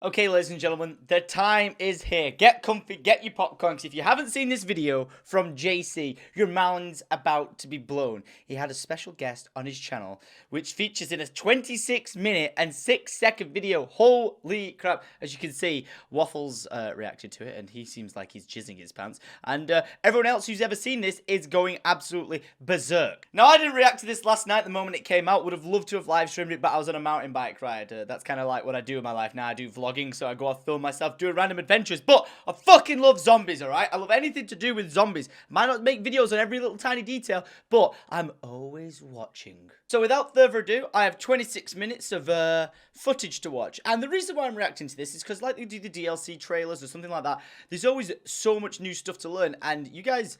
Okay, ladies and gentlemen, the time is here. Get comfy, get your popcorn, because if you haven't seen this video from JC, your mind's about to be blown. He had a special guest on his channel, which features in a 26-minute and 6-second video. Holy crap. As you can see, Waffles reacted to it, and he seems like he's jizzing his pants. And everyone else who's ever seen this is going absolutely berserk. Now, I didn't react to this last night the moment it came out. Would have loved to have live streamed it, but I was on a mountain bike ride. That's kind of like what I do in my life now. I do vlogging, so I go off, film myself doing random adventures. But I fucking love zombies, alright? I love anything to do with zombies. Might not make videos on every little tiny detail, but I'm always watching. So without further ado, I have 26 minutes of footage to watch. And the reason why I'm reacting to this is because like they do the DLC trailers or something like that, there's always so much new stuff to learn. And you guys,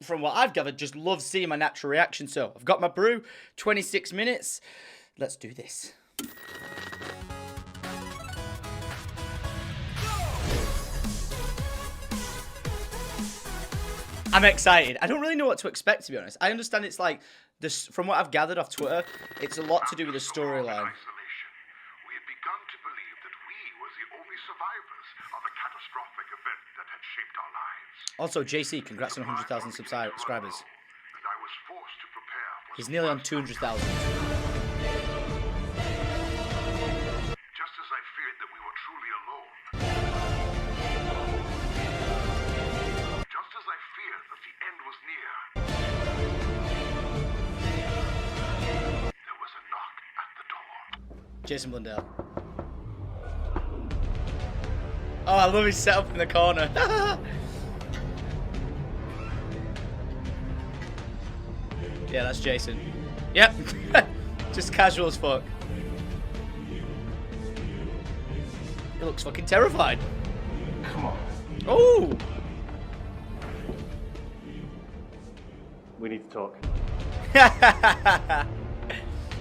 from what I've gathered, just love seeing my natural reaction. So I've got my brew, 26 minutes. Let's do this. I'm excited. I don't really know what to expect, to be honest. I understand it's like, this, from what I've gathered off Twitter, it's a lot to do with the storyline. We had begun to believe that we were the only survivors of a catastrophic event that had shaped our lives. Also, JC, congrats on 100,000 subscribers. And I was forced to prepare for He's nearly on 200,000. just as I feared that we were truly alone. Just as I feared that the end was near. There was a knock at the door. Jason Blundell. Oh, I love his setup in the corner. Yeah, that's Jason. Yep. Just casual as fuck. He looks fucking terrified. Come on. Oh! We need to talk.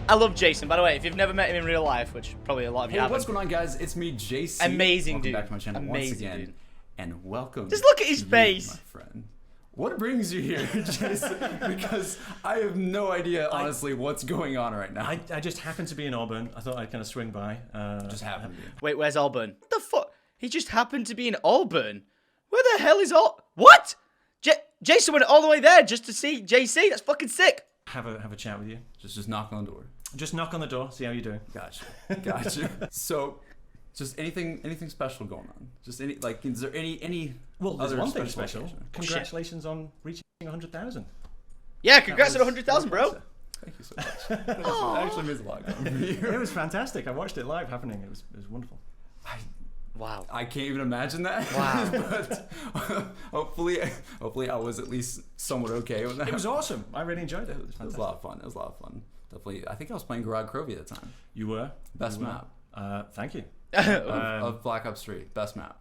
I love Jason, by the way. If you've never met him in real life, which probably a lot of you Hey, haven't. what's going on, guys? It's me, JC. Amazing welcome dude. back to my channel once Amazing again, dude. and welcome. Just look at his to you, face. my friend. What brings you here, Jason? Because I have no idea, honestly, what's going on right now. I just happened to be in Auburn. I thought I'd kind of swing by. just happened. Wait, where's Auburn? What the fuck? He just happened to be in Auburn. Where the hell is What? Jason went all the way there just to see JC. That's fucking sick. Have a chat with you. Just knock on the door. Just knock on the door. See how you doing. Gotcha. So, just anything special going on? Just any is there any? Well, there's other one thing special. occasion? Congratulations on reaching 100,000. Yeah, congrats on 100,000, bro. Thank you so much. That actually means a lot. It was fantastic. I watched it live happening. It was wonderful. Wow. I can't even imagine that. Wow. But hopefully I was at least somewhat okay with that. It was awesome. I really enjoyed it. It was a lot of fun. It was a lot of fun. Definitely. I think I was playing Garage Crovia at the time. You were? Best You were. map. Thank you. Of Black Ops 3. Best map.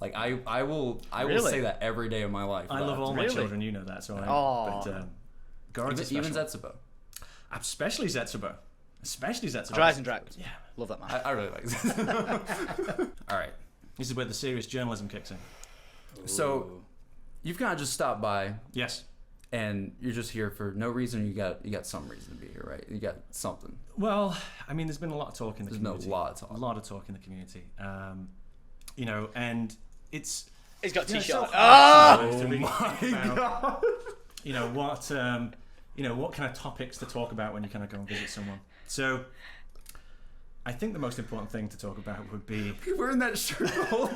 Like I will Really? say that every day of my life. I love all my Really? children. You know that. So Aw. but Garage even special. Zetsubo. Especially Zetsubo. Especially Zetsubo. Dries and Dragons. Yeah. Love that man. I really like Zetsubo. All right. This is where the serious journalism kicks in. So you've kind of just stopped by Yes. and you're just here for no reason. You got some reason to be here, right? You got something. Well, I mean, there's been a lot of talk in the There's been community. a lot of talk. A lot of talk in the community. You know, and it's He's got you know, t-shirt. so Oh! to really think about, you know what kind of topics to talk about when you kind of go and visit someone. So, I think the most important thing to talk about would be You're wearing that shirt the whole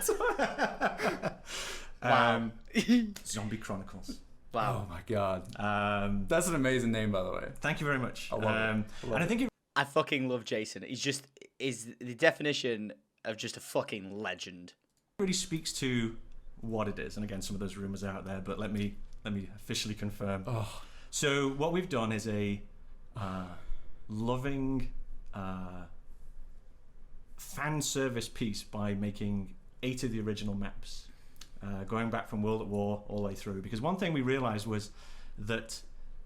time. Zombie Chronicles. Wow. Oh my god. That's an amazing name, by the way. Thank you very much. I love it. I love and I it. think it I fucking love Jason. He's just is the definition of just a fucking legend. really speaks to what it is. And again, some of those rumors are out there, but let me officially confirm. Oh. So what we've done is a loving fan service piece by making 8 of the original maps, going back from World at War all the way through. Because one thing we realized was that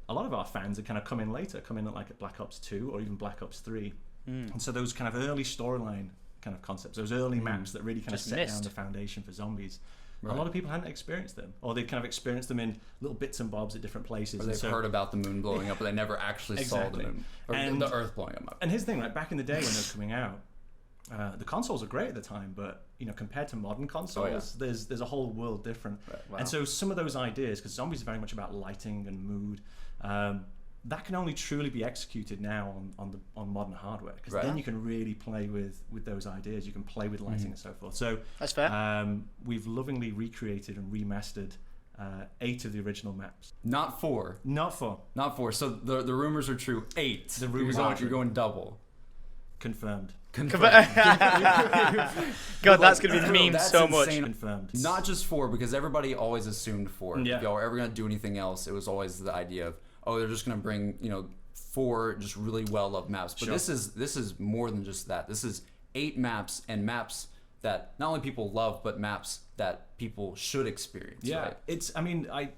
a lot of our fans had kind of come in later, come in at like at Black Ops 2 or even Black Ops 3. And so those kind of early storyline kind of concepts, those early maps that really kind Just of set missed. down the foundation for zombies, Right. a lot of people hadn't experienced them, or they'd kind of experienced them in little bits and bobs at different places. Or And they've so- heard about the moon blowing up, but they never actually saw the Exactly. moon or And- the Earth blowing up. And here's the thing, like back in the day when it was coming out, the consoles are great at the time, but compared to modern consoles, there's a whole world different. Right. Wow. And so some of those ideas, because zombies are very much about lighting and mood, that can only truly be executed now on modern hardware, because then you can really play with those ideas. You can play with lighting and so forth. So that's fair. We've lovingly recreated and remastered 8 of the original maps. Not 4. Not 4. Not 4. So the rumors are true. 8. The rumors are true. You're going double. Confirmed. God, that's gonna be memed so much. Confirmed. Not just 4, because everybody always assumed 4. Yeah. If y'all were ever gonna do anything else, it was always the idea of, oh, they're just gonna bring 4 just really well loved maps. But this is more than just that. This is 8 maps, and maps that not only people love, but maps that people should experience. Yeah, right?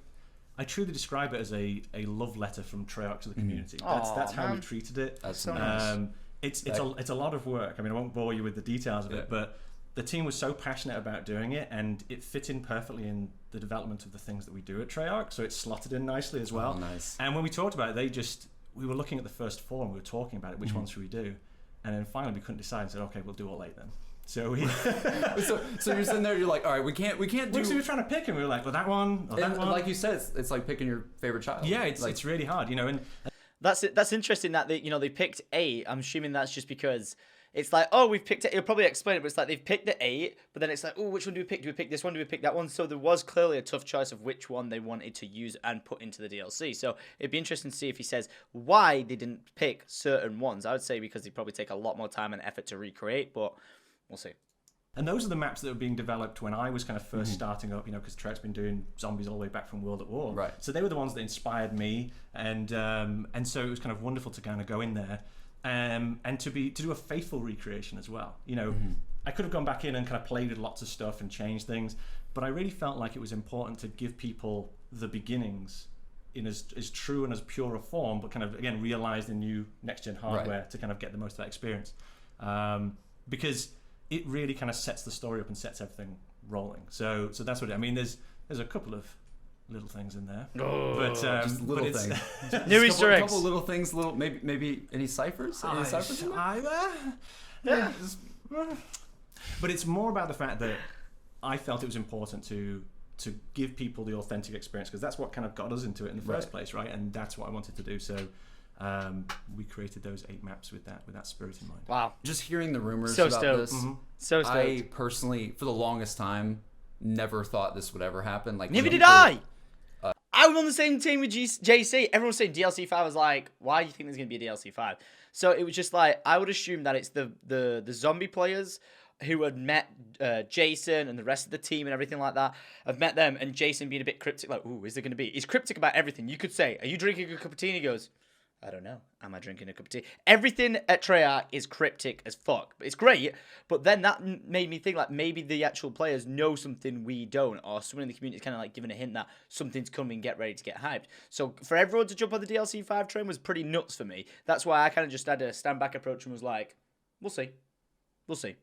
I truly describe it as a love letter from Treyarch to the community. That's how we treated it. That's so nice. It's a lot of work. I mean, I won't bore you with the details of it, but the team was so passionate about doing it, and it fit in perfectly in the development of the things that we do at Treyarch. So it slotted in nicely as well. Oh, nice. And when we talked about it, we were looking at the first 4 and we were talking about it. Which ones should we do? And then finally we couldn't decide and said, okay, we'll do all 8 then. So we. so you're sitting there. You're like, all right, we can't do. So we were trying to pick, and we were like, well, that one or that one. Like you said, it's like picking your favorite child. Yeah, it's really hard, and. That's interesting that they picked 8. I'm assuming that's just because it's like, oh, we've picked it. You'll probably explain it, but it's like they've picked the 8, but then it's like, oh, which one do we pick? Do we pick this one? Do we pick that one? So there was clearly a tough choice of which one they wanted to use and put into the DLC. So it'd be interesting to see if he says why they didn't pick certain ones. I would say because they probably take a lot more time and effort to recreate, but we'll see. And those are the maps that were being developed when I was kind of first starting up, because Treyarch's been doing zombies all the way back from World at War. Right. So they were the ones that inspired me, and so it was kind of wonderful to kind of go in there, and to do a faithful recreation as well. I could have gone back in and kind of played with lots of stuff and changed things, but I really felt like it was important to give people the beginnings in as true and as pure a form, but kind of again realized in new next gen hardware to kind of get the most of that experience, because it really kind of sets the story up and sets everything rolling. So that's what I mean. There's a couple of little things in there, but just little things. New Easter eggs. A couple little things. Maybe any ciphers? Any ciphers in there? But it's more about the fact that I felt it was important to give people the authentic experience, because that's what kind of got us into it in the first place, right? And that's what I wanted to do. So we created those 8 maps with that spirit in mind. Wow. Just hearing the rumors So about stoked. this, So stoked. I personally, for the longest time, never thought this would ever happen. Like Neither did I. I was on the same team with JC. Everyone was saying DLC 5. I was like, why do you think there's going to be a DLC 5? So it was just like, I would assume that it's the zombie players who had met Jason and the rest of the team and everything like that. I've met them, and Jason being a bit cryptic, like, ooh, is there going to be? He's cryptic about everything. You could say, are you drinking a cup of tea? And he goes, I don't know. Am I drinking a cup of tea? Everything at Treyarch is cryptic as fuck. It's great, but then that made me think like maybe the actual players know something we don't, or someone in the community is kind of like giving a hint that something's coming, get ready to get hyped. So for everyone to jump on the DLC 5 train was pretty nuts for me. That's why I kind of just had a stand back approach and was like, we'll see. We'll see.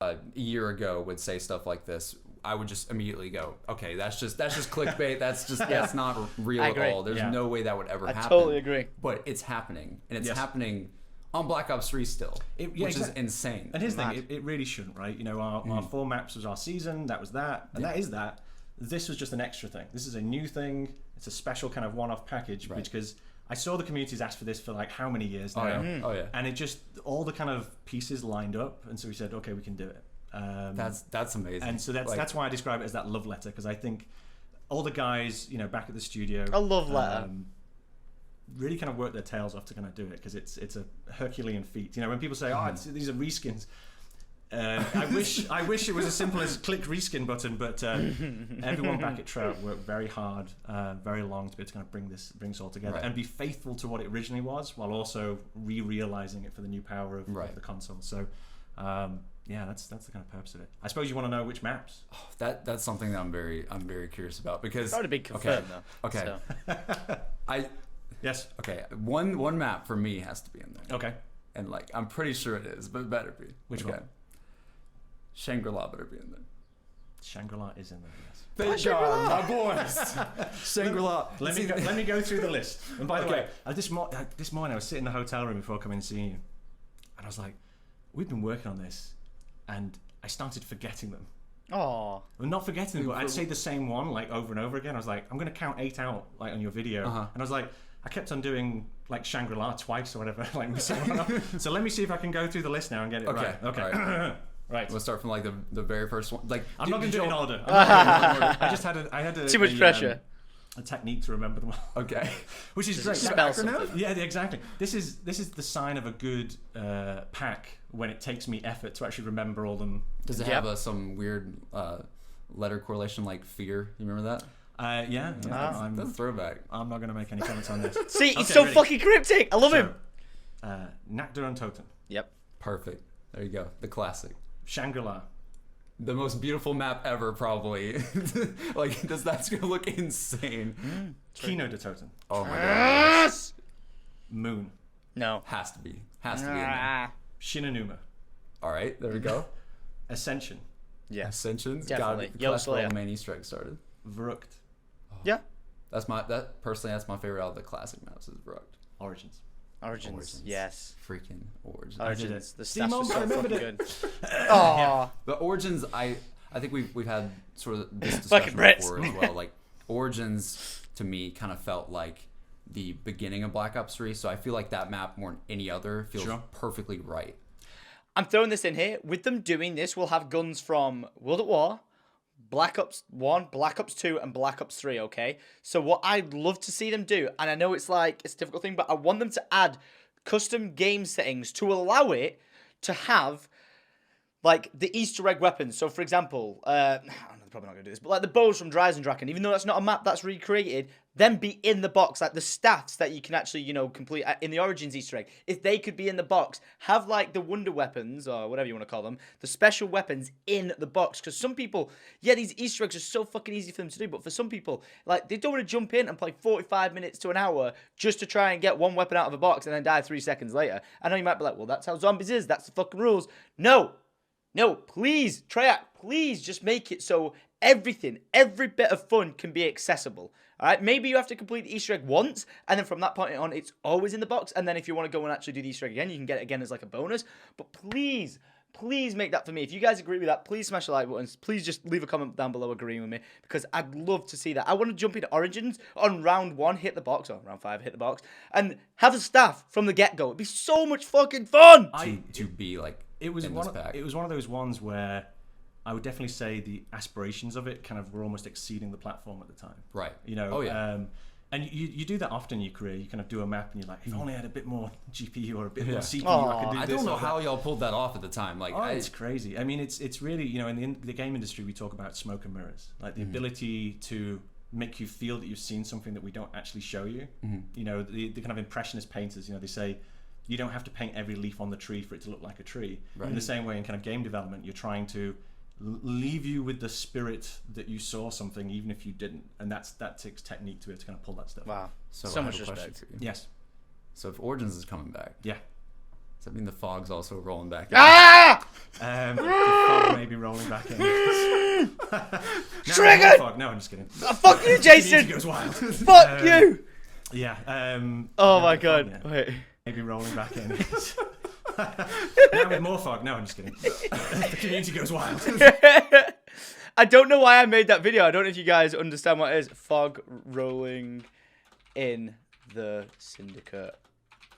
A year ago would say stuff like this, I would just immediately go, okay, that's just clickbait. That's not real at all. There's no way that would ever happen. I totally agree. But it's happening, and it's happening on Black Ops 3 still, which is insane. And here's the thing, it really shouldn't, right? Our 4 maps was our season, that was that, and that is that. This was just an extra thing. This is a new thing. It's a special kind of one-off package, because I saw the communities ask for this for like how many years now? Oh yeah. And it just, all the kind of pieces lined up, and so we said, okay, we can do it. That's amazing. And so that's why I describe it as that love letter, because I think all the guys, back at the studio, A love letter. really kind of work their tails off to kind of do it, because it's a Herculean feat. When people say, these are reskins, I wish it was as simple as click reskin button, but everyone back at Treyarch worked very hard, very long to be able to kind of bring this all together and be faithful to what it originally was, while also realizing it for the new power of the console. So that's the kind of purpose of it. I suppose you want to know which maps. Oh, that's something that I'm very curious about, because It's already been confirmed though. Okay. So. Yes. Okay. One map for me has to be in there. Okay. And like I'm pretty sure it is, but it better be. Which one? Shangri-La better be in there. Shangri-La is in there, yes. Thank God, my boys. Shangri-La. Let me go through the list. And by the way, this morning I was sitting in the hotel room before coming and seeing you, and I was like, we've been working on this and I started forgetting them. Oh. Well, not forgetting them, but I'd say the same one like over and over again. I was like, I'm gonna count 8 out like on your video, and I was like, I kept on doing like Shangri-La twice or whatever, like missing one up. So let me see if I can go through the list now and get it right. Okay. Right. Right. We'll start from like the very first one. Like I'm not gonna do it in order. I had Too much pressure. A technique to remember them all. Okay. Which is great. Spell something. Yeah, exactly. This is the sign of a good pack when it takes me effort to actually remember all them. Does it have some weird letter correlation like fear? You remember that? Yeah. That's a throwback. I'm not going to make any comments on this. See, he's so fucking cryptic. I love him. Nakdur and Totem. Yep. Perfect. There you go. The classic. Shangri-La. The most beautiful map ever, probably. Like, that's gonna look insane. Kino de Totem. Oh my god. Yes! Moon. No. Has to be in there. Shinonuma. All right, there we go. Ascension. Yeah. Ascensions. Definitely. God, Yo, that's where Slayer. all the main Easter eggs started. Verrucht. Yeah. That's my favorite out of the classic maps is Verrucht. Origins. Origins. Yes. Freaking Origins. Origins. The See, stats Mom, were I so remembered fucking it. good. Oh. The Origins, I think we've had sort of this Fucking discussion Brits. before as well. Like Origins to me kind of felt like the beginning of Black Ops 3, so I feel like that map more than any other feels perfectly right. I'm throwing this in here. With them doing this, we'll have guns from World at War, Black Ops 1, Black Ops 2, and Black Ops 3, okay? So what I'd love to see them do, and I know it's a difficult thing, but I want them to add custom game settings to allow it to have like the Easter egg weapons. So for example, I'm probably not gonna do this, but like the bows from Draken, even though that's not a map that's recreated, them be in the box, like the staffs that you can actually, complete in the Origins Easter egg. If they could be in the box, have like the wonder weapons or whatever you want to call them, the special weapons in the box. Because some people, these Easter eggs are so fucking easy for them to do, but for some people, like they don't want to jump in and play 45 minutes to an hour just to try and get one weapon out of a box and then die 3 seconds later. I know you might be like, well, that's how zombies is. That's the fucking rules. No, please, Treyarch, please just make it so every bit of fun can be accessible. All right, maybe you have to complete the Easter egg once, and then from that point on, it's always in the box. And then if you want to go and actually do the Easter egg again, you can get it again as like a bonus. But please make that for me. If you guys agree with that, please smash the like buttons. Please just leave a comment down below agreeing with me, because I'd love to see that. I want to jump into Origins on round 1, hit the box, or round 5, hit the box, and have a staff from the get-go. It'd be so much fucking fun. To be like. It was one of those ones where I would definitely say the aspirations of it kind of were almost exceeding the platform at the time. Right. And you do that often in your career. You kind of do a map and you're like, if only I had a bit more GPU or a bit more CPU, I could do this. I don't know how y'all pulled that off at the time. It's crazy. I mean, it's really, in the game industry, we talk about smoke and mirrors, like the ability to make you feel that you've seen something that we don't actually show you. The kind of impressionist painters, they say, you don't have to paint every leaf on the tree for it to look like a tree. Right. In the same way, in kind of game development, you're trying to leave you with the spirit that you saw something, even if you didn't. And that takes technique to be able to kind of pull that stuff. Wow. So much respect. Yes. So if Origins is coming back, does that mean the fog's also rolling back in? Ah! The fog may be rolling back in. Triggered! No, I'm just kidding. Fuck you, Jason! He goes wild. Fuck you! Yeah. Oh my god. Wait. Maybe rolling back in. Now with more fog. No, I'm just kidding. The community goes wild. I don't know why I made that video. I don't know if you guys understand what it is. Fog rolling in the Syndicate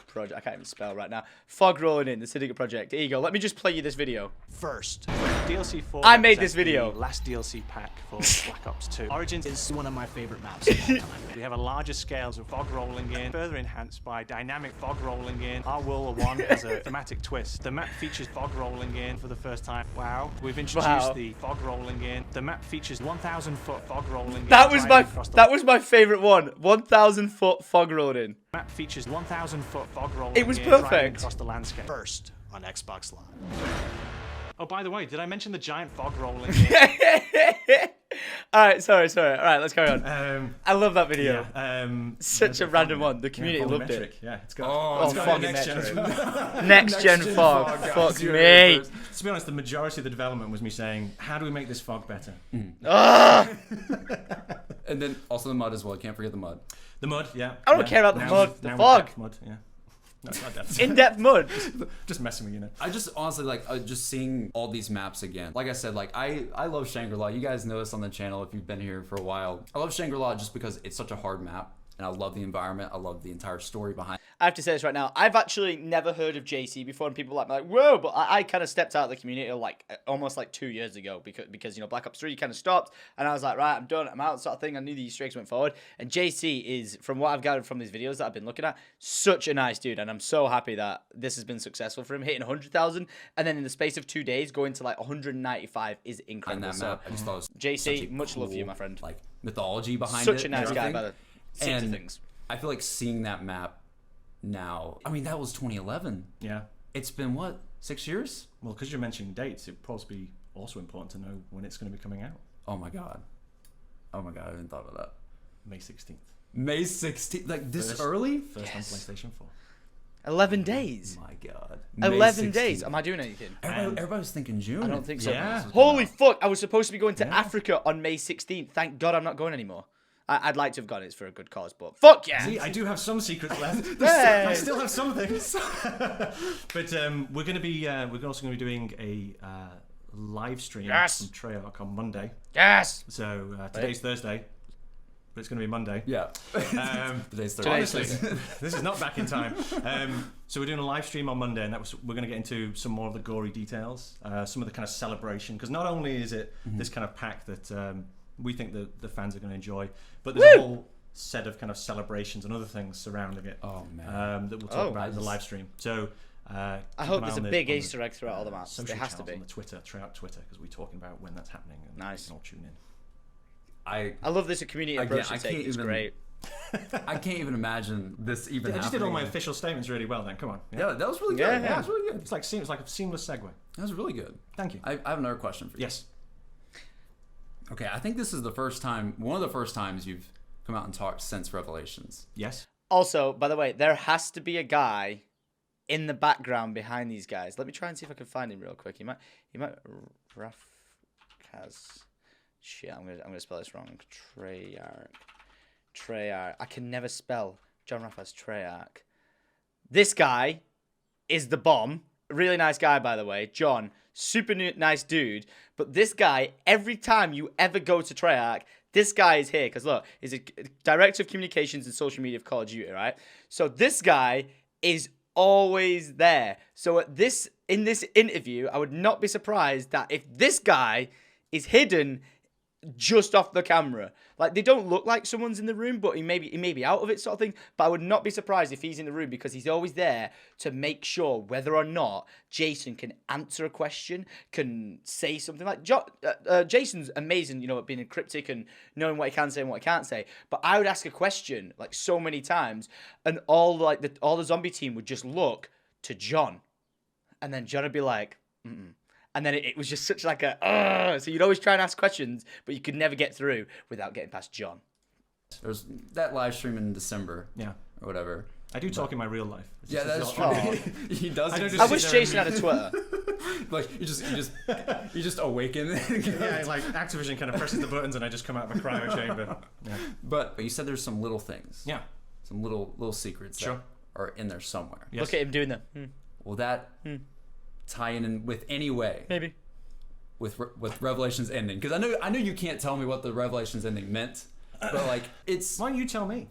project. I can't even spell right now. Fog rolling in the Syndicate project. Here you go. Let me just play you this video. First, DLC 4. I made this video. The last DLC pack for Black Ops 2. Origins is one of my favorite maps. We have a larger scale of fog rolling in, further enhanced by dynamic fog rolling in. Our World War 1 has a thematic twist. The map features fog rolling in for the first time. Wow. We've introduced the fog rolling in. The map features 1,000-foot fog rolling in. That was my favorite one. 1,000-foot fog rolling in. Map features 1,000-foot fog rolling. It was in, perfect. across the landscape. First on Xbox Live. Oh, by the way, did I mention the giant fog rolling in? All right, sorry. All right, let's carry on. I love that video. Such a random one. The community loved it. Yeah, it's got. Fog next gen. Next gen fog. Fuck me. To be honest, the majority of the development was me saying, "How do we make this fog better?" And then also the mud as well. Can't forget the mud. The mud, yeah. I don't care about the mud. The fog. Mud, yeah. No, it's not depth. In-depth mud. Just messing with you now. I just honestly like just seeing all these maps again. Like I said, like I love Shangri-La. You guys know this on the channel if you've been here for a while. I love Shangri-La just because it's such a hard map. And I love the environment. I love the entire story behind. I have to say this right now. I've actually never heard of JC before, and people are like, whoa, but I kind of stepped out of the community like almost like 2 years ago because you know, Black Ops 3 kind of stopped, and I was like, right, I'm done, I'm out, sort of thing. I knew the Easter eggs went forward, and JC is, from what I've gathered from these videos that I've been looking at, such a nice dude, and I'm so happy that this has been successful for him, hitting 100,000, and then in the space of 2 days, going to like 195 is incredible. that map, I just thought it was JC, such a much love for you, cool, my friend. Like mythology behind it. Such a and nice guy, everything. by the scenes of things. I feel like seeing that map now. I mean, that was 2011. Yeah. It's been what, 6 years? Well, because you're mentioning dates, it'd probably be also important to know when it's going to be coming out. Oh my god. Oh my god, I didn't thought of that. May 16th. May 16th, like this First- early? First on PlayStation 4. 11 days. My god. 11 May days. 16th. Am I doing anything? Everybody was thinking June. I don't think so. Yeah. Holy fuck! I was supposed to be going to Yeah. Africa on May 16th. Thank God I'm not going anymore. I'd like to have gone. It's for a good cause, but fuck yeah! See, I do have some secrets left. Hey. I still have some things. But we're going to be, we're also going to be doing a live stream Yes. from Treyarch on Monday. Yes. So today's Thursday, but it's going to be Monday. Yeah. Honestly, Today's Thursday. this is not back in time. So we're doing a live stream on Monday, and we're going to get into some more of the gory details, some of the kind of celebration, because not only is it this kind of pack that we think that the fans are going to enjoy, but there's a whole set of kind of celebrations and other things surrounding it. Oh man. That we'll talk about in the live stream. So I hope there's a big Easter egg throughout all the maps. Social There has to channels be. on the Twitter, Treyarch Twitter, because we're talking about when that's happening. And Nice. You can all tune in. I love this community approach. I to take. can't It's even- great. I can't even imagine this even I just happening. did all my official statements really well then. Come on. Yeah, that was really good. Yeah. Yeah, that was really good. It's like a seamless segue. That was really good. Thank you. I have another question for you. Yes. Okay, I think this is the first time, one of the first times you've come out and talked since Revelations. Yes. Also, by the way, there has to be a guy in the background behind these guys. Let me try and see if I can find him real quick. He might Rafkaz. Shit, I'm gonna spell this wrong. Treyarch. I can never spell John Rafkaz Treyarch. This guy is the bomb. Really nice guy, by the way. John, super nice dude. But this guy, every time you ever go to Treyarch, this guy is here. Because look, he's a director of communications and social media of Call of Duty, right? So this guy is always there. So in this interview, I would not be surprised that if this guy is hidden just off the camera. Like, they don't look like someone's in the room, but he may be out of it, sort of thing. But I would not be surprised if he's in the room, because he's always there to make sure whether or not Jason can answer a question, can say something. Like, Jason's amazing, you know, at being cryptic and knowing what he can say and what he can't say. But I would ask a question like so many times, and all the zombie team would just look to John, and then John would be like, mm-mm. And then it was just such like a, so you'd always try and ask questions, but you could never get through without getting past John. There's that live stream in December. Yeah. Or whatever. I do talk in my real life. It's Yeah, just- that's it's true. not- He does. I don't exist. just I wish sit there Jason had a Twitter. Like you just awaken. Yeah, like Activision kind of presses the buttons and I just come out of a cryo chamber. Yeah. But you said there's some little things. Yeah. Some little secrets Sure. that are in there somewhere. Yes. Look at him doing that. Will that tie in with any way Maybe. with Revelations ending? Because I know you can't tell me what the Revelations ending meant, but like it's. Why don't you tell me?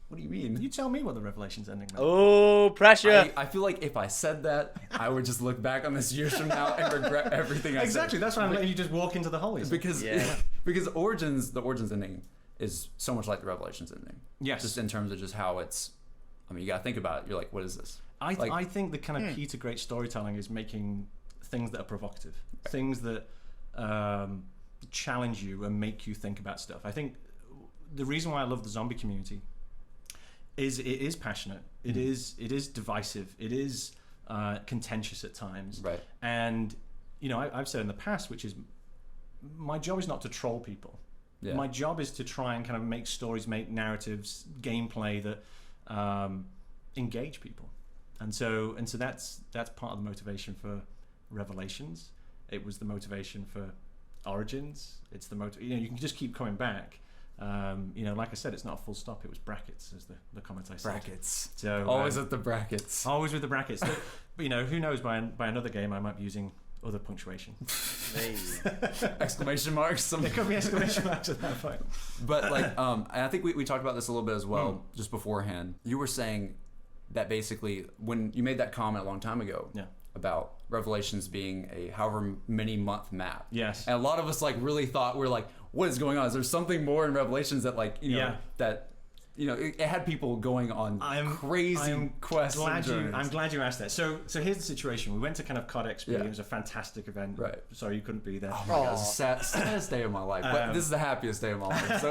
What do you mean? You tell me what the Revelations ending meant. Oh, pressure. I feel like if I said that, I would just look back on this years from now and regret everything I said. Exactly. That's why I'm letting you just walk into the hole. Because Yeah. because the Origins ending is so much like the Revelations ending. Yes. Just in terms of just how it's. I mean, you gotta think about it. You're like, what is this? I think the kind of key to great storytelling is making things that are provocative, things that challenge you and make you think about stuff. I think the reason why I love the zombie community is it is passionate, it is divisive, it is contentious at times, Right. And you know, I've said in the past, which is my job is not to troll people. Yeah. My job is to try and kind of make stories, make narratives, gameplay that engage people. And so that's part of the motivation for Revelations. It was the motivation for Origins. It's the you know, you can just keep coming back Like I said, it's not a full stop. It was brackets, as the comment I said. Brackets. So Always at the brackets. Always with the brackets. But who knows? By another game, I might be using other punctuation. Exclamation marks. There could be exclamation marks at that point. But and I think we talked about this a little bit as well, just beforehand. You were saying that basically when you made that comment a long time ago about Revelations being a however many month map. Yes. And a lot of us really thought, we're like, what is going on? Is there something more in Revelations that it had people going on crazy quests? I'm glad you asked that. So here's the situation. We went to kind of COD XP. It was a fantastic event. Right. Sorry you couldn't be there. Oh my God, it's the saddest day of my life. But this is the happiest day of my life.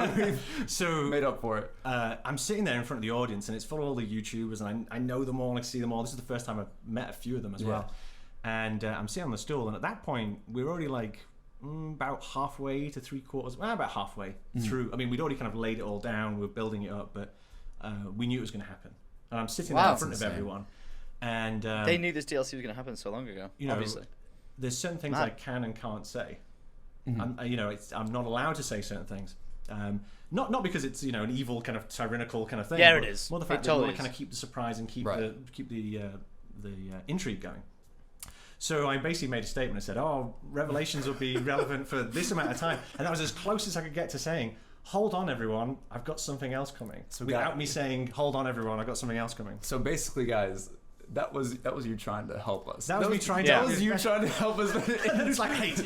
So we've made up for it. I'm sitting there in front of the audience, and it's full of all the YouTubers, and I know them all. I see them all. This is the first time I've met a few of them as well. And I'm sitting on the stool, and at that point, we're already about halfway to three-quarters, about halfway through. I mean, we'd already kind of laid it all down. We were building it up, but we knew it was going to happen. And I'm sitting there in front of everyone. And they knew this DLC was going to happen so long ago, obviously. There's certain things I can and can't say. I'm not allowed to say certain things. Not because it's an evil kind of tyrannical kind of thing. Yeah, it is. More the fact that we want to kind of keep the surprise and keep the intrigue going. So I basically made a statement. I said, Revelations will be relevant for this amount of time. And that was as close as I could get to saying, hold on, everyone, I've got something else coming. So without me saying, hold on, everyone, I've got something else coming. So basically, guys, that was you trying to help us. That was me trying to help us. That was you trying to help us. It's like, hate.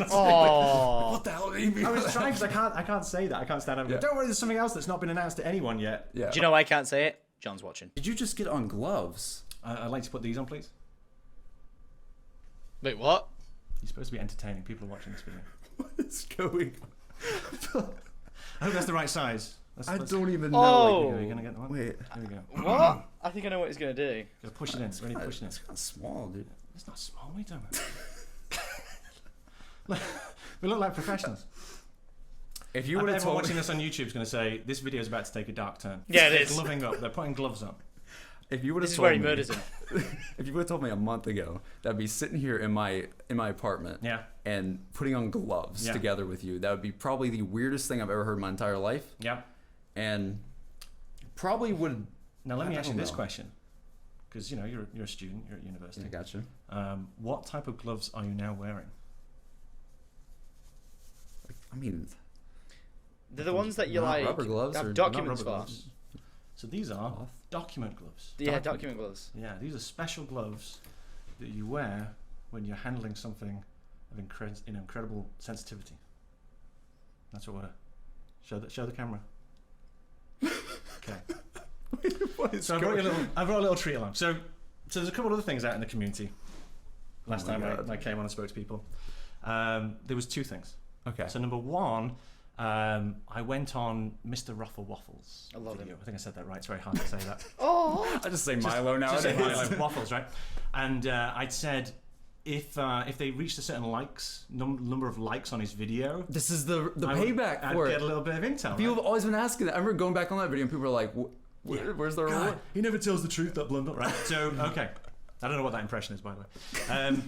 Oh. What the hell do you mean? I was trying because I can't say that. I can't stand up and go, don't worry, there's something else that's not been announced to anyone yet. Yeah. Do you know why I can't say it? John's watching. Did you just get on gloves? I'd like to put these on, please. Wait, what? You're supposed to be entertaining. People are watching this video. What is going on? I hope that's the right size. I don't even know. Oh. Are you going to get the one? Wait. Here we go. What? I think I know what he's going to do. Gotta push it in. It's really pushing it. It's kind of small, dude. It's not small. What are you doing? We look like professionals. If you would have watching this on YouTube is going to say, this video is about to take a dark turn. Yeah, it is. They're gloving up. They're putting gloves on. If you would have This is told where he me, murders him. If you would have told me a month ago that I'd be sitting here in my apartment and putting on gloves together with you, that would be probably the weirdest thing I've ever heard in my entire life. Yeah. And probably would. Now let me ask you this question, because you're a student, you're at university. I got you. What type of gloves are you now wearing? I mean, They're the ones that you not rubber gloves have or documents not rubber for. gloves. So these are document gloves. Yeah, document gloves. Yeah, these are special gloves that you wear when you're handling something of incredible sensitivity. That's what we're... Show the camera. Okay. So I brought a little treat along. So there's a couple other things out in the community. Last time I came on and spoke to people. There was two things. Okay. So number one, I went on Mr. Ruffle Waffles. I love video. him. I think I said that right. It's very hard to say that. I just say Milo now. Just say Milo Waffles, right? And I'd said if they reached a certain number of likes on his video, this is the payback I'd for it. get a little bit of intel. People have always been asking that. I remember going back on that video and people were like, "Where's the reward?" God, he never tells the truth, that Blundell. Right. So okay, I don't know what that impression is, by the way.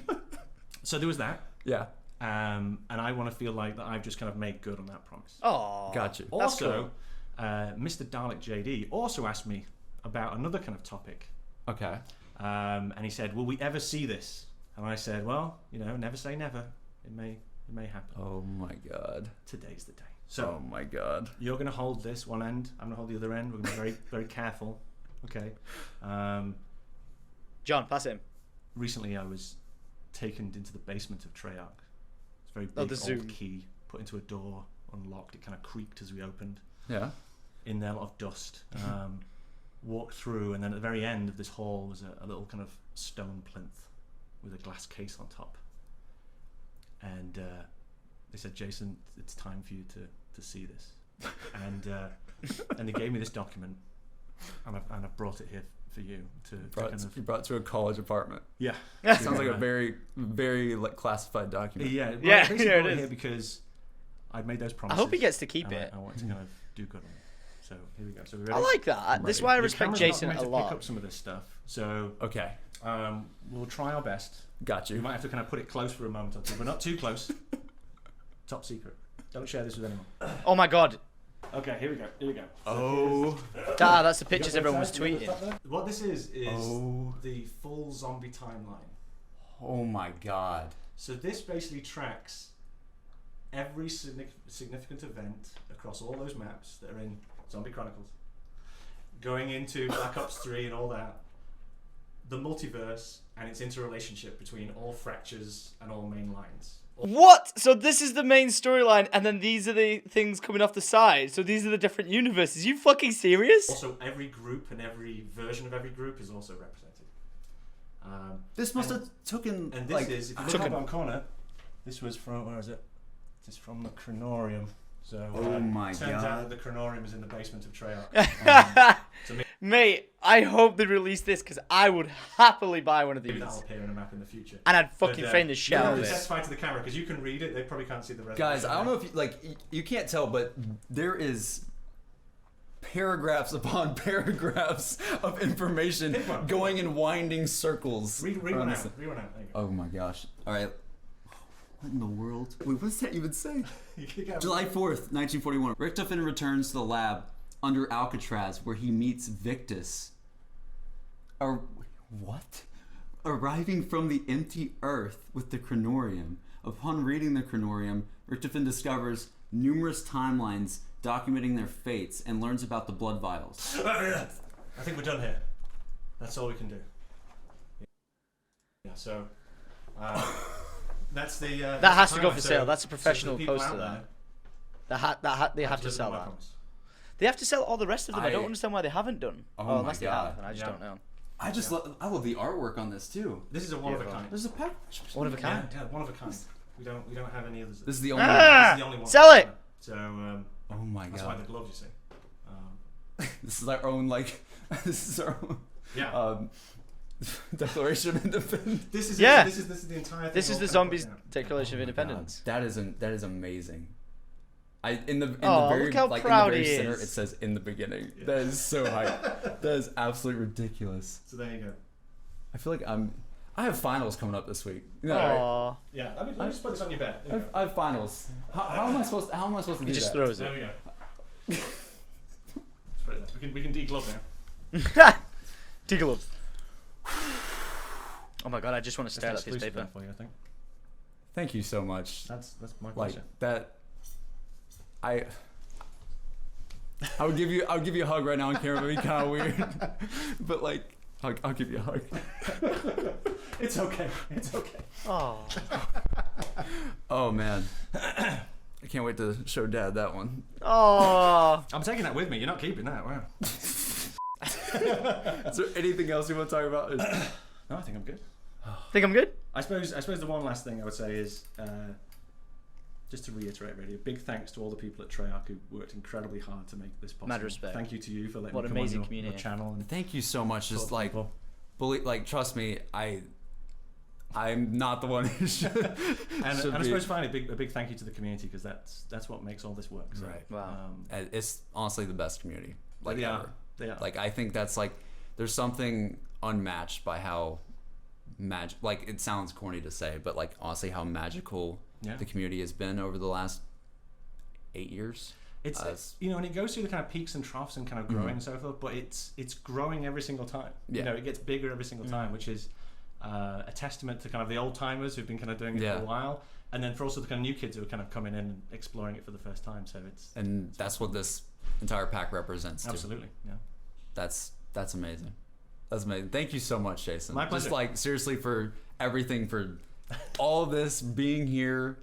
So there was that. Yeah. And I want to feel like that I've just kind of made good on that promise. Oh, gotcha. Also, Mr. Dalek JD also asked me about another kind of topic. Okay. And he said, "Will we ever see this?" And I said, "Well, never say never. It may happen." Oh my God. Today's the day. So, oh my God. You're going to hold this one end. I'm going to hold the other end. We're going to be very, very careful. Okay. John, pass him. Recently, I was taken into the basement of Treyarch. It's a very big the old Zoom key put into a door, unlocked. It kind of creaked as we opened. Yeah. In there, a lot of dust. Walked through, and then at the very end of this hall was a little kind of stone plinth with a glass case on top. And they said, "Jason, it's time for you to see this." And they gave me this document, and I brought it here for you You brought it to a college apartment. Yeah. Sounds like a very, very classified document. Yeah. Yeah, basically here it brought is. Here because I'd made those I promises. hope he gets to keep it. I want to kind of do good on it. So here we go. So we're ready? I like that. This is why I Your respect camera's Jason not a meant to pick lot. up some of this stuff. So Okay. we'll try our best. Got We you. might have to kind of put it close for a moment or two, but not too close. Top secret. Don't share this with anyone. Oh my God, Okay, here we go. Here we go. Oh. That's the You got pictures the everyone was website? You got the tweeting. top there? What this is Oh. the full zombie timeline. Oh my god. So this basically tracks every significant event across all those maps that are in Zombie Chronicles, going into Black Ops 3 and all that, the multiverse and its interrelationship between all fractures and all main lines. What? So this is the main storyline, and then these are the things coming off the side. So these are the different universes. You fucking serious? Also, every group and every version of every group is also represented. This must have taken. And this like, is, if you look up on corner, this was from, where is it? This is from the Chronorium. So, Oh my turns out God. that the Chronorium is in the basement of Treyarch. Mate, I hope they release this because I would happily buy one of these. Maybe that'll appear in a map in the future. And I'd fucking But, frame the shit out of Let's it. testify to the camera because you can read it. They probably can't see the rest. Guys, I don't know if you, like you can't tell, but there is paragraphs upon paragraphs of information Pick one. going in winding circles. Read one around out. this- Read one out. There you go. Oh my gosh! All right. What in the world? Wait, what does that even say? July 4th, 1941. Richtofen returns to the lab under Alcatraz where he meets Victus. What? Arriving from the empty Earth with the Chronorium. Upon reading the Chronorium, Richtofen discovers numerous timelines documenting their fates and learns about the blood vials. I think we're done here. That's all we can do. Yeah. So. That's the. That has to timeline. go for sale. So- That's a so for the professional people poster out there. there, They have to live sell by my that. promise. They have to sell all the rest of them. I don't I- understand why they haven't done. Oh Well, my unless they God. have, and I just Yeah. don't know. I just I love the artwork on this too. This is a one of a Beautiful. kind. There's a pack. One of a kind. Yeah, one of a kind. We don't have any others. This is the only. Ah! This is the only one. Sell it! So Oh my that's why god. the gloves, you see. This is our own like. This is our own. Yeah. Declaration of Independence. This is Yeah. This is the entire thing. This is all the kind of Zombies broken out. Declaration of Independence. That is amazing. In the Oh, very look how like proud in the very he center is. it says in the beginning. That is so hype. That is absolutely ridiculous. So there you go. I feel like I have finals coming up this week. You know, Aww. Yeah. Let me just put this on your bed. There you go. I have finals. How am I supposed to He do just that? throws There it. we go. Let's put it there. We can deglove now. Tickle. Oh my god, I just want to stare at That's this exclusive paper. for you, I think. Thank you so much. That's my Like pleasure. that. I would give you a hug right now on camera. It'd be kind of weird, but like I'll give you a hug. It's okay. It's okay. Oh. Oh man, I can't wait to show Dad that one. Oh. I'm taking that with me. You're not keeping that. Wow. Is there anything else you want to talk about? No, I think I'm good. Think I'm good? I suppose the one last thing I would say is just to reiterate, really, a big thanks to all the people at Treyarch who worked incredibly hard to make this possible. Mad respect. Thank you to you for letting What me come amazing on community. your channel and Thank you so much. talk Just to like, people. like trust me, I'm not the one who should. And I should be. suppose finally a big thank you to the community because that's what makes all this work. So, Right. Wow. It's honestly the best community. Like They are. ever. They are. Like I think that's like there's something unmatched by how like it sounds corny to say, but like honestly how magical Yeah. the community has been over the last 8 years. It's and it goes through the kind of peaks and troughs and kind of growing and so forth, but it's growing every single time. Yeah. You know, it gets bigger every single time, which is a testament to kind of the old timers who've been kind of doing it for a while, and then for also the kind of new kids who are kind of coming in and exploring it for the first time. So And that's what this entire pack represents too. absolutely, yeah. That's amazing. That's amazing. Thank you so much, Jason. My pleasure. Just like seriously for everything, for all of this, being here,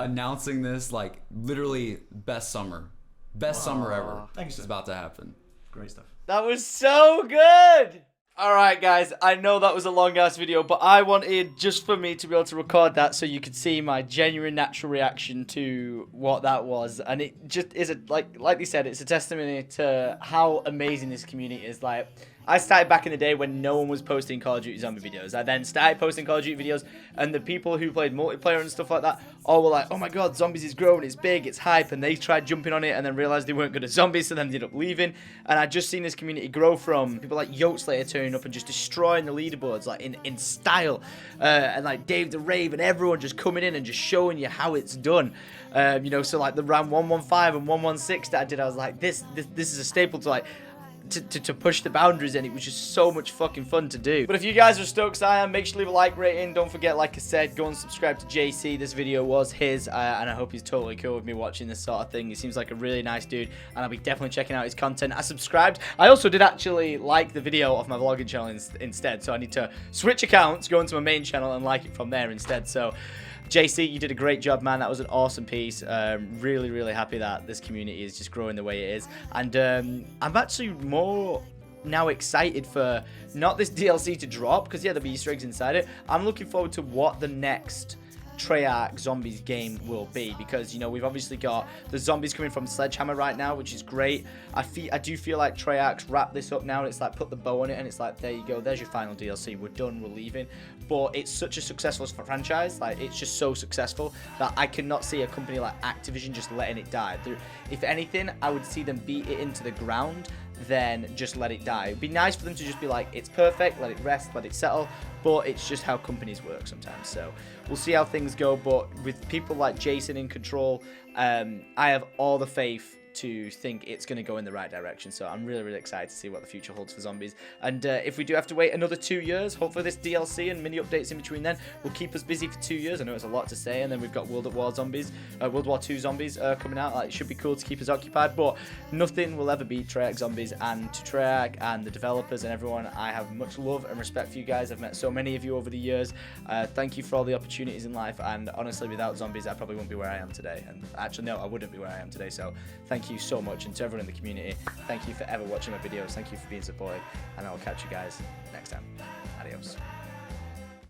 announcing this, like literally best summer ever. Thank you, is sir. about to happen. Great stuff. That was so good! Alright guys, I know that was a long ass video, but I wanted just for me to be able to record that so you could see my genuine natural reaction to what that was. And it just is like they said, it's a testimony to how amazing this community is. Like, I started back in the day when no one was posting Call of Duty Zombie videos. I then started posting Call of Duty videos, and the people who played multiplayer and stuff like that all were like, oh my god, Zombies is growing, it's big, it's hype, and they tried jumping on it and then realized they weren't good at zombies, so then they ended up leaving. And I just seen this community grow from people like Yoteslayer turning up and just destroying the leaderboards like in style, and like Dave the Rave and everyone just coming in and just showing you how it's done. You know, so like the round 115 and 116 that I did, I was like, this is a staple to like to push the boundaries, and it was just so much fucking fun to do. But if you guys are stoked as I am, make sure to leave a like rating. Don't forget, like I said, go and subscribe to JC. This video was his, and I hope he's totally cool with me watching this sort of thing. He seems like a really nice dude, and I'll be definitely checking out his content. I subscribed. I also did actually like the video of my vlogging channel instead, so I need to switch accounts, go into my main channel, and like it from there instead. So JC, you did a great job, man. That was an awesome piece. Really, really happy that this community is just growing the way it is. And I'm actually more now excited for not this DLC to drop, because yeah, there'll be Easter eggs inside it. I'm looking forward to what the next Treyarch Zombies game will be, because you know we've obviously got the zombies coming from Sledgehammer right now, which is great. I do feel like Treyarch's wrapped this up now, and it's like put the bow on it, and it's like, there you go, there's your final DLC, we're done, we're leaving. But it's such a successful franchise, like it's just so successful that I cannot see a company like Activision just letting it die. If anything, I would see them beat it into the ground, then just let it die. It'd be nice for them to just be like, it's perfect, let it rest, let it settle, but it's just how companies work sometimes. So we'll see how things go, but with people like Jason in control, I have all the faith to think it's going to go in the right direction. So I'm really, really excited to see what the future holds for Zombies. And if we do have to wait another 2 years, hopefully this DLC and mini updates in between then will keep us busy for 2 years. I know it's a lot to say. And then we've got World War II Zombies coming out. Like, it should be cool to keep us occupied, but nothing will ever beat Treyarch Zombies. And to Treyarch and the developers and everyone, I have much love and respect for you guys. I've met so many of you over the years. Thank you for all the opportunities in life. And honestly, without Zombies, I probably wouldn't be where I am today. And actually, no, I wouldn't be where I am today. So thank you so much. And to everyone in the community, thank you for ever watching my videos. Thank you for being supportive. And I will catch you guys next time. Adios.